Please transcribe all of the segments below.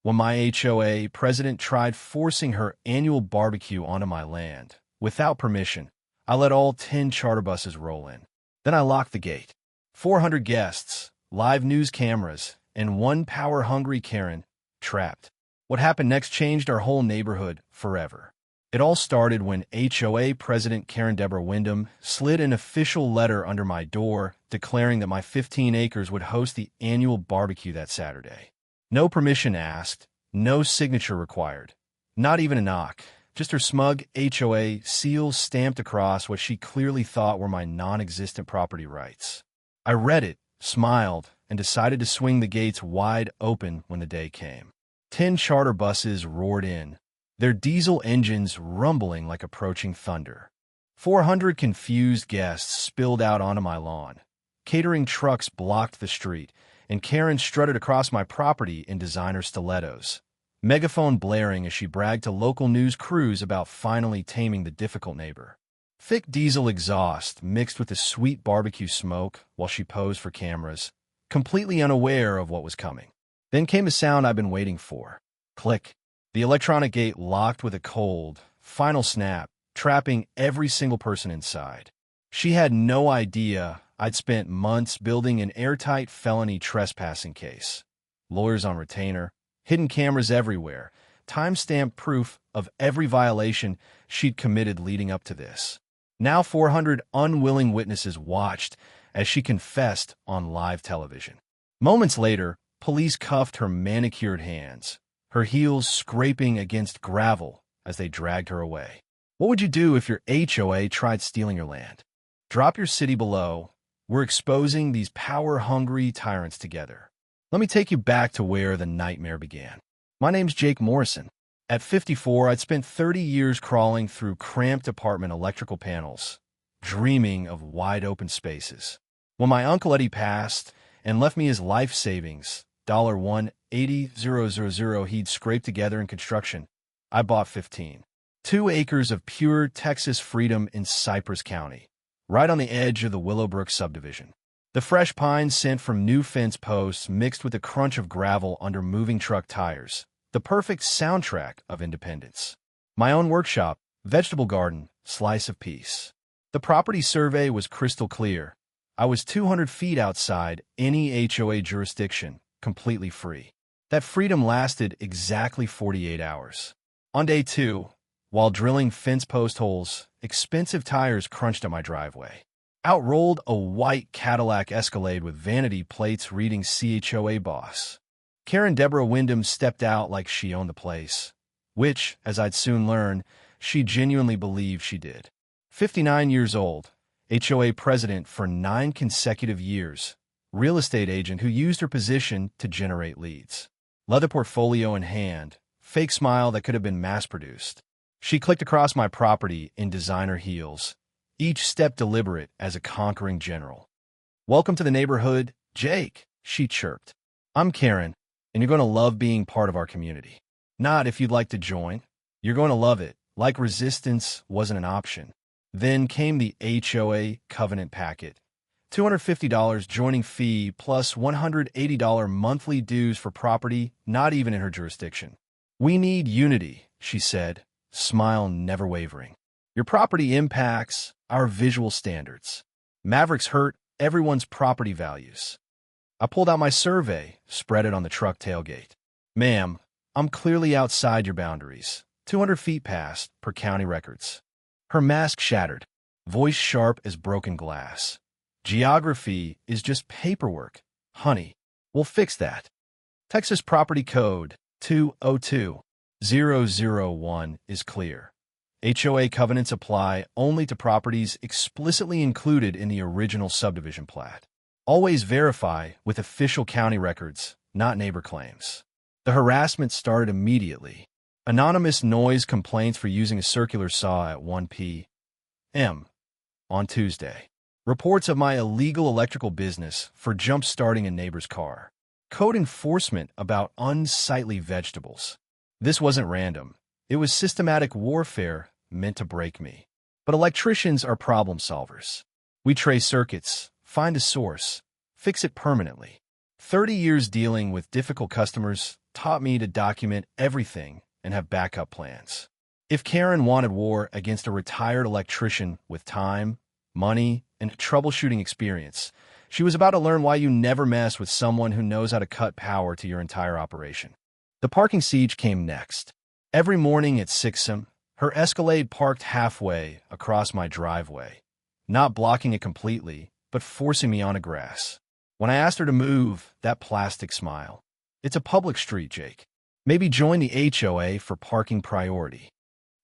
when my HOA president tried forcing her annual barbecue onto my land. Without permission, I let all 10 charter buses roll in. Then I locked the gate. 400 guests, live news cameras, and one power-hungry Karen trapped. What happened next changed our whole neighborhood forever. It all started when HOA President Karen Deborah Wyndham slid an official letter under my door declaring that my 15 acres would host the annual barbecue that Saturday. No permission asked, no signature required, not even a knock, just her smug HOA seal stamped across what she clearly thought were my non-existent property rights. I read it, smiled, and decided to swing the gates wide open when the day came. 10 charter buses roared in, their diesel engines rumbling like approaching thunder. 400 confused guests spilled out onto my lawn. Catering trucks blocked the street, and Karen strutted across my property in designer stilettos, megaphone blaring as she bragged to local news crews about finally taming the difficult neighbor. Thick diesel exhaust mixed with the sweet barbecue smoke while she posed for cameras, completely unaware of what was coming. Then came a sound I've been waiting for. Click. The electronic gate locked with a cold, final snap, trapping every single person inside. She had no idea I'd spent months building an airtight felony trespassing case. Lawyers on retainer, hidden cameras everywhere, time-stamped proof of every violation she'd committed leading up to this. Now 400 unwilling witnesses watched as she confessed on live television. Moments later, police cuffed her manicured hands, her heels scraping against gravel as they dragged her away. What would you do if your HOA tried stealing your land? Drop your city below. We're exposing these power-hungry tyrants together. Let me take you back to where the nightmare began. My name's Jake Morrison. At 54, I'd spent 30 years crawling through cramped apartment electrical panels, dreaming of wide-open spaces. When my Uncle Eddie passed and left me his life savings, $180,000 he'd scraped together in construction, I bought 15. 2 acres of pure Texas freedom in Cypress County, right on the edge of the Willowbrook subdivision. The fresh pine scent from new fence posts mixed with the crunch of gravel under moving truck tires. The perfect soundtrack of independence. My own workshop, vegetable garden, slice of peace. The property survey was crystal clear. I was 200 feet outside any HOA jurisdiction, completely free. That freedom lasted exactly 48 hours. On day 2, while drilling fence post holes, expensive tires crunched on my driveway. Out rolled a white Cadillac Escalade with vanity plates reading CHOA Boss. Karen Deborah Wyndham stepped out like she owned the place, which, as I'd soon learn, she genuinely believed she did. 59 years old, HOA president for 9 consecutive years, real estate agent who used her position to generate leads. Leather portfolio in hand, fake smile that could have been mass-produced. She clicked across my property in designer heels, each step deliberate as a conquering general. "Welcome to the neighborhood, Jake," she chirped. "I'm Karen, and you're going to love being part of our community. Not if you'd like to join. You're going to love it, like resistance wasn't an option." Then came the HOA covenant packet. $250 joining fee plus $180 monthly dues for property not even in her jurisdiction. "We need unity," she said, smile never wavering. "Your property impacts our visual standards. Mavericks hurt everyone's property values." I pulled out my survey, spread it on the truck tailgate. "Ma'am, I'm clearly outside your boundaries. 200 feet past, per county records." Her mask shattered, voice sharp as broken glass. "Geography is just paperwork, honey. We'll fix that. Texas Property Code 202001 is clear. HOA covenants apply only to properties explicitly included in the original subdivision plat. Always verify with official county records, not neighbor claims." The harassment started immediately. Anonymous noise complaints for using a circular saw at 1 p.m. on Tuesday. Reports of my illegal electrical business for jump-starting a neighbor's car. Code enforcement about unsightly vegetables. This wasn't random. It was systematic warfare meant to break me. But electricians are problem solvers. We trace circuits, find a source, fix it permanently. 30 years dealing with difficult customers, taught me to document everything and have backup plans. If Karen wanted war against a retired electrician with time, money, and troubleshooting experience, she was about to learn why you never mess with someone who knows how to cut power to your entire operation. The parking siege came next. Every morning at 6 a.m., her Escalade parked halfway across my driveway, not blocking it completely, but forcing me onto grass. When I asked her to move, that plastic smile. It's a public street, Jake. Maybe join the HOA for parking priority.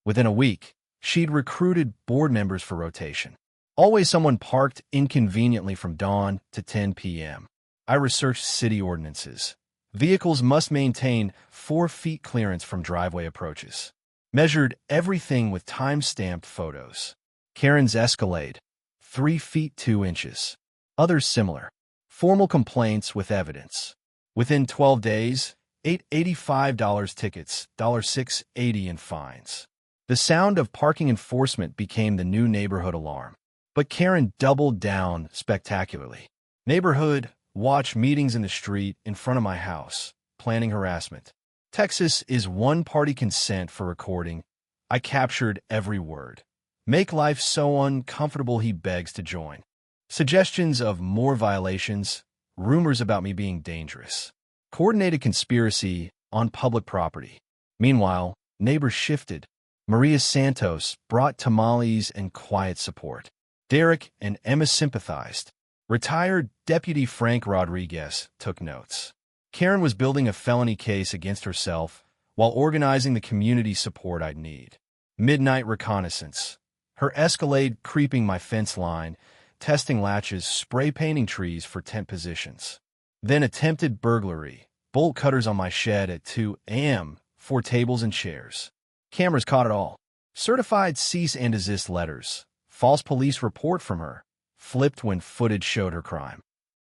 Within a week, she'd recruited board members for rotation. Always someone parked inconveniently from dawn to 10 p.m. I researched city ordinances. Vehicles must maintain 4 feet clearance from driveway approaches. Measured everything with time-stamped photos. Karen's Escalade, 3 feet 2 inches. Others similar. Formal complaints with evidence. Within 12 days, $885 tickets, $680 in fines. The sound of parking enforcement became the new neighborhood alarm. But Karen doubled down spectacularly. Neighborhood watch meetings in the street in front of my house, planning harassment. Texas is one-party consent for recording. I captured every word. Make life so uncomfortable he begs to join. Suggestions of more violations, rumors about me being dangerous. Coordinated conspiracy on public property. Meanwhile, neighbors shifted. Maria Santos brought tamales and quiet support. Derek and Emma sympathized. Retired Deputy Frank Rodriguez took notes. Karen was building a felony case against herself while organizing the community support I'd need. Midnight reconnaissance. Her Escalade creeping my fence line, testing latches, spray painting trees for tent positions. Then attempted burglary. Bolt cutters on my shed at 2 a.m. for tables and chairs. Cameras caught it all. Certified cease and desist letters. False police report from her. Flipped when footage showed her crime.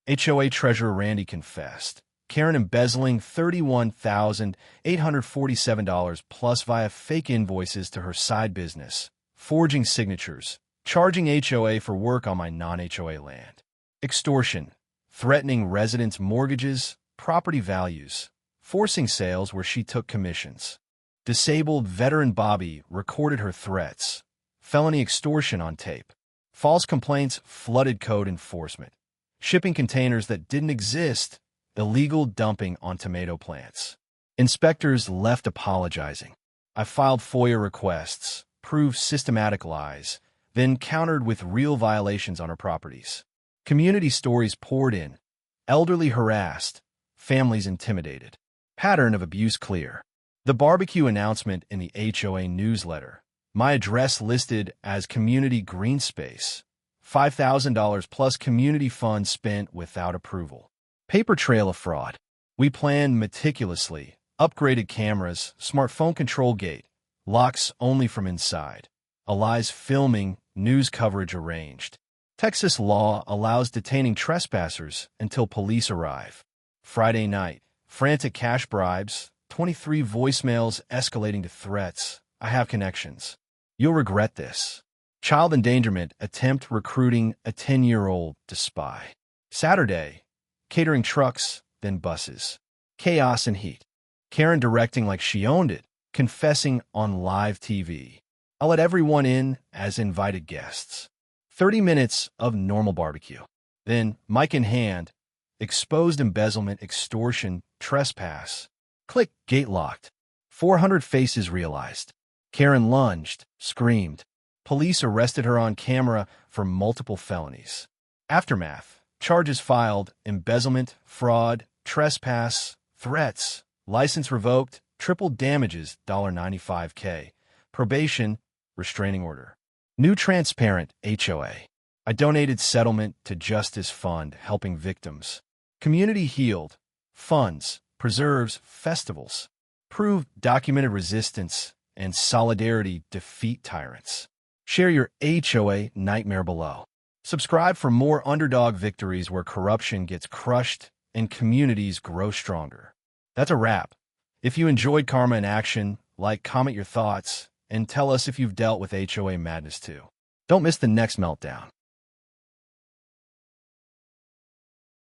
HOA Treasurer Randy confessed. Karen embezzling $31,847 plus via fake invoices to her side business. Forging signatures. Charging HOA for work on my non-HOA land. Extortion. Threatening residents' mortgages, property values. Forcing sales where she took commissions. Disabled veteran Bobby recorded her threats. Felony extortion on tape. False complaints flooded code enforcement. Shipping containers that didn't exist. Illegal dumping on tomato plants. Inspectors left apologizing. I filed FOIA requests, proved systematic lies, then countered with real violations on her properties. Community stories poured in. Elderly harassed. Families intimidated. Pattern of abuse clear. The barbecue announcement in the HOA newsletter. My address listed as community green space. $5,000 plus community funds spent without approval. Paper trail of fraud. We planned meticulously. Upgraded cameras, smartphone control gate, locks only from inside. Eli's filming, news coverage arranged. Texas law allows detaining trespassers until police arrive. Friday night. Frantic cash bribes. 23 voicemails escalating to threats. I have connections. You'll regret this. Child endangerment attempt recruiting a 10-year-old to spy. Saturday. Catering trucks, then buses. Chaos and heat. Karen directing like she owned it, confessing on live TV. I let everyone in as invited guests. 30 minutes of normal barbecue. Then, mic in hand, exposed embezzlement, extortion, trespass. Click, gate locked. 400 faces realized. Karen lunged, screamed. Police arrested her on camera for multiple felonies. Aftermath. Charges filed, embezzlement, fraud, trespass, threats, license revoked, triple damages, $95K, probation, restraining order. New transparent HOA. I donated settlement to Justice Fund helping victims. Community healed. Funds, preserves, festivals. Prove documented resistance and solidarity defeat tyrants. Share your HOA nightmare below. Subscribe for more underdog victories where corruption gets crushed and communities grow stronger. That's a wrap. If you enjoyed Karma in Action, like, comment your thoughts, and tell us if you've dealt with HOA madness too. Don't miss the next meltdown.